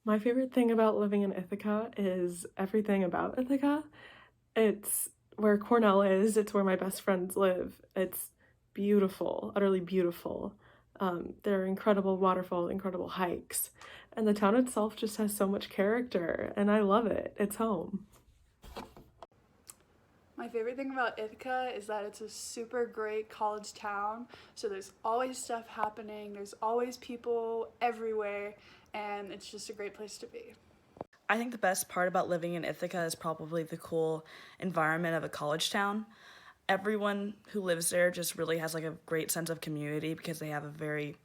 My favorite thing about living in Ithaca is everything about Ithaca. It's where Cornell is, it's where my best friends live. It's beautiful, utterly beautiful. There are incredible waterfalls, incredible hikes, and the town itself just has so much character, and I love it. It's home. My favorite thing about Ithaca is that it's a super great college town. So there's always stuff happening, there's always people everywhere, and it's just a great place to be. I think the best part about living in Ithaca is probably the cool environment of a college town. Everyone who lives there just really has like a great sense of community because they have a very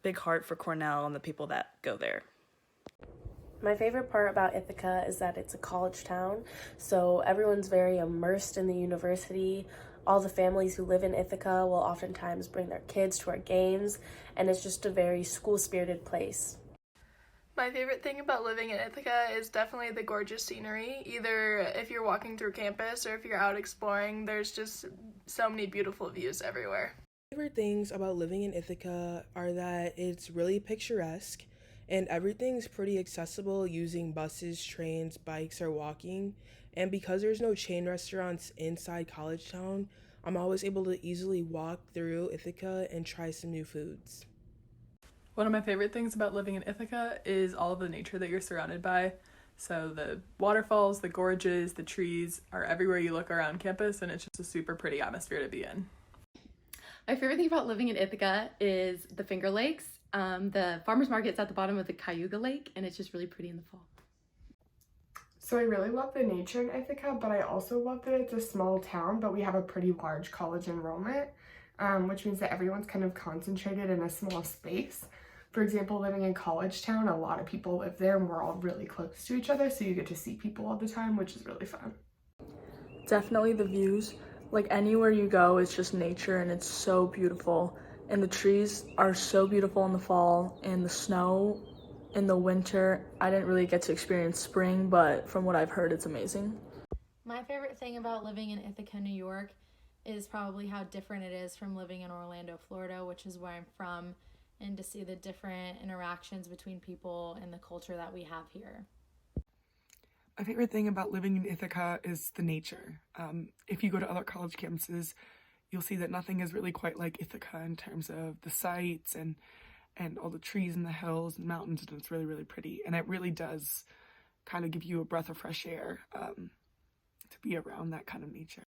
big heart for Cornell and the people that go there. My favorite part about Ithaca is that it's a college town, so everyone's very immersed in the university. All the families who live in Ithaca will oftentimes bring their kids to our games, and it's just a very school-spirited place. My favorite thing about living in Ithaca is definitely the gorgeous scenery. Either if you're walking through campus or if you're out exploring, there's just so many beautiful views everywhere. Favorite things about living in Ithaca are that it's really picturesque and everything's pretty accessible using buses, trains, bikes, or walking. And because there's no chain restaurants inside College Town, I'm always able to easily walk through Ithaca and try some new foods. One of my favorite things about living in Ithaca is all of the nature that you're surrounded by. So the waterfalls, the gorges, the trees are everywhere you look around campus, and it's just a super pretty atmosphere to be in. My favorite thing about living in Ithaca is the Finger Lakes. The farmer's market's at the bottom of the Cayuga Lake, and it's just really pretty in the fall. So I really love the nature in Ithaca, but I also love that it's a small town, but we have a pretty large college enrollment, which means that everyone's kind of concentrated in a small space. For example, living in College Town, a lot of people live there and we're all really close to each other, so you get to see people all the time, which is really fun. Definitely the views. Like anywhere you go, it's just nature and it's so beautiful. And the trees are so beautiful in the fall, and the snow in the winter. I didn't really get to experience spring, but from what I've heard, it's amazing. My favorite thing about living in Ithaca, New York is probably how different it is from living in Orlando, Florida, which is where I'm from, and to see the different interactions between people and the culture that we have here. My favorite thing about living in Ithaca is the nature. If you go to other college campuses, you'll see that nothing is really quite like Ithaca in terms of the sights and all the trees and the hills and mountains, and it's really, really pretty. And it really does kind of give you a breath of fresh air to be around that kind of nature.